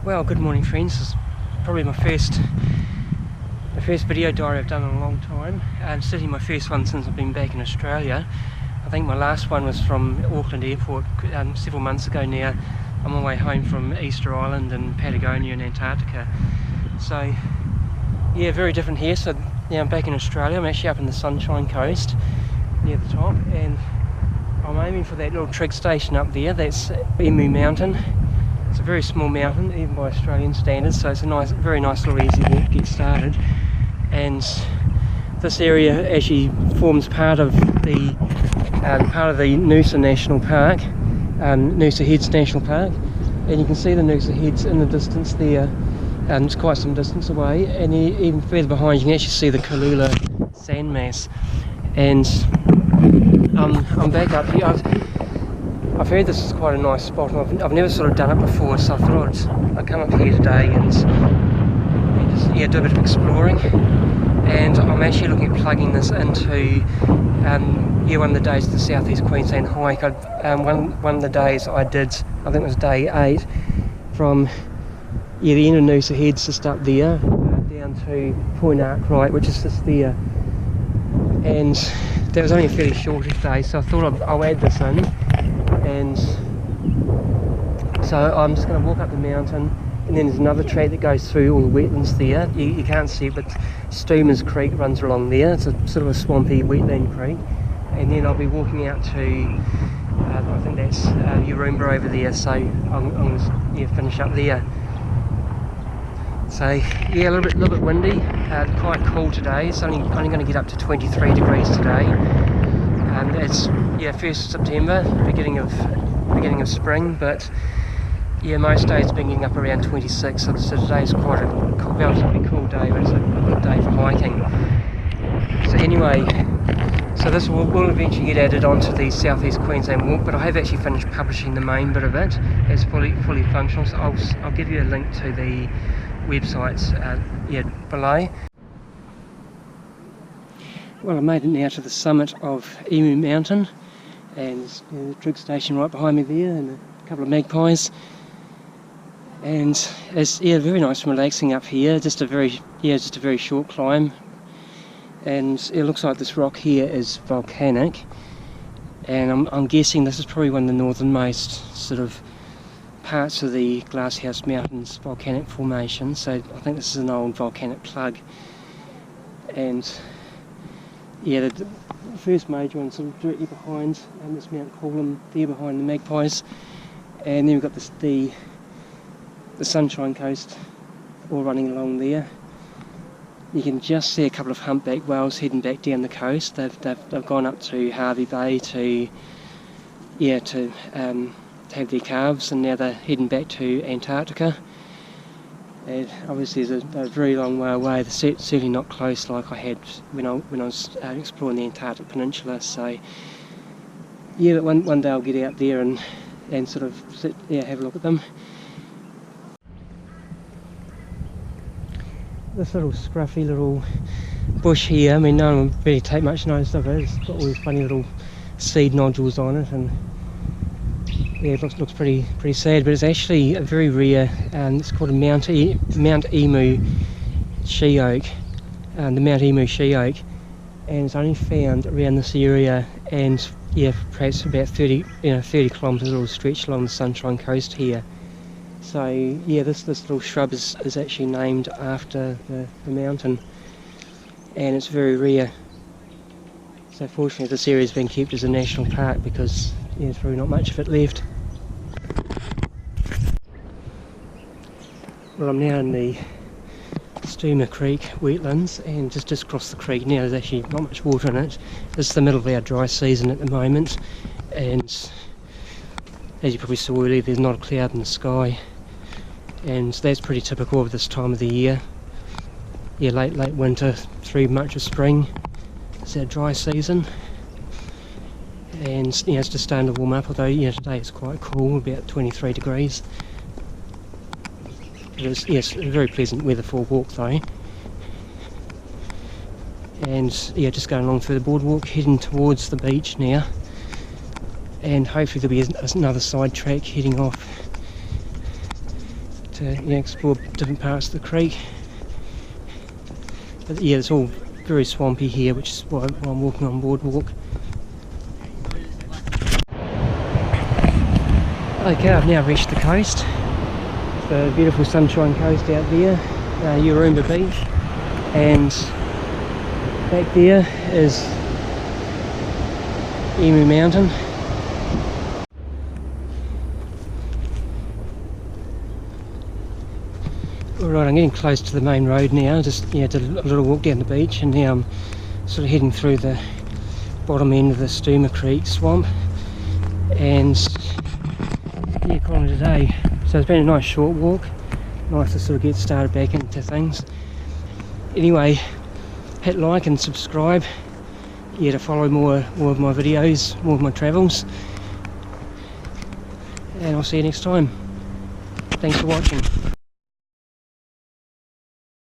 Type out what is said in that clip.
Well, good morning friends. This is probably my first video diary I've done in a long time, and certainly my first one since I've been back in Australia. I think my last one was from Auckland Airport several months ago now. I'm on my way home from Easter Island and Patagonia and Antarctica. So yeah, very different here. So now I'm back in Australia. I'm actually up in the Sunshine Coast near the top, and I'm aiming for that little trig station up there. That's Emu Mountain. It's a very small mountain, even by Australian standards, so it's a very nice little easy walk to get started. And this area actually forms part of the Noosa National Park, Noosa Heads National Park, and you can see the Noosa Heads in the distance there. It's quite some distance away, and even further behind you can actually see the Cooloola sandmass. And I'm back up here. I've heard this is quite a nice spot, and I've never sort of done it before, so I thought I'd come up here today and just do a bit of exploring. And I'm actually looking at plugging this into one of the days of the South East Queensland hike. One of the days I did, I think it was day 8, from the end of Noosa Heads just up there, down to Point Arkwright, which is just there. And that was only a fairly short day, so I thought I'll add this in. And so I'm just going to walk up the mountain, and then there's another track that goes through all the wetlands there. You can't see it, but Stoomers Creek runs along there. It's a sort of a swampy wetland creek. And then I'll be walking out to, I think that's Uroomba over there, so I'm going to finish up there. So yeah, a little bit windy, quite cool today. It's only going to get up to 23 degrees today. It's 1st September, beginning of spring, but yeah, most days have been getting up around 26, so today's quite a relatively cool day, but it's a good day for hiking. So anyway, so this will eventually get added onto the South East Queensland walk, but I have actually finished publishing the main bit of it. It's fully functional, so I'll give you a link to the websites below. Well, I made it now to the summit of Emu Mountain, and the trig station right behind me there, and a couple of magpies. And it's very nice and relaxing up here. Just a very short climb, and it looks like this rock here is volcanic. And I'm guessing this is probably one of the northernmost sort of parts of the Glasshouse Mountains volcanic formation. So I think this is an old volcanic plug. And yeah, the first major one sort of directly behind this Mount Cooloola there behind the magpies, and then we've got the Sunshine Coast all running along there. You can just see a couple of humpback whales heading back down the coast. They've gone up to Harvey Bay to have their calves, and now they're heading back to Antarctica. And obviously there's a very long way away. They're certainly not close like I had when I was exploring the Antarctic Peninsula. So yeah, but one day I'll get out there and sort of have a look at them. This little scruffy little bush here, I mean, no one would really take much notice of it. It's got all these funny little seed nodules on it, and yeah, it looks pretty sad, but it's actually a very rare, it's called a Mount Emu she oak, the Mount Emu she oak, and it's only found around this area, and yeah, perhaps about 30 kilometres all stretched along the Sunshine Coast here. So yeah, this little shrub is actually named after the mountain, and it's very rare. So fortunately this area has been kept as a national park, because there's really not much of it left. Well, I'm now in the Stoomers Creek wetlands, and just across the creek now there's actually not much water in it. This is the middle of our dry season at the moment, and as you probably saw earlier, there's not a cloud in the sky, and that's pretty typical of this time of the year. Yeah, late winter through much of spring is our dry season. And it's just starting to warm up, although today it's quite cool, about 23 degrees. It's very pleasant weather for a walk though. And just going along through the boardwalk, heading towards the beach now. And hopefully there'll be another side track heading off to explore different parts of the creek. But yeah, it's all very swampy here, which is why I'm walking on boardwalk. Okay, I've now reached the coast. The beautiful sunshine coast out there, Urumba Beach, and back there is Emu Mountain. Alright, I'm getting close to the main road now. Just did a little walk down the beach, and now I'm sort of heading through the bottom end of the Stuma Creek swamp, and yeah, calling it a day. So it's been a nice short walk, nice to sort of get started back into things. Anyway, hit like and subscribe, to follow more of my videos, more of my travels, and I'll see you next time. Thanks for watching.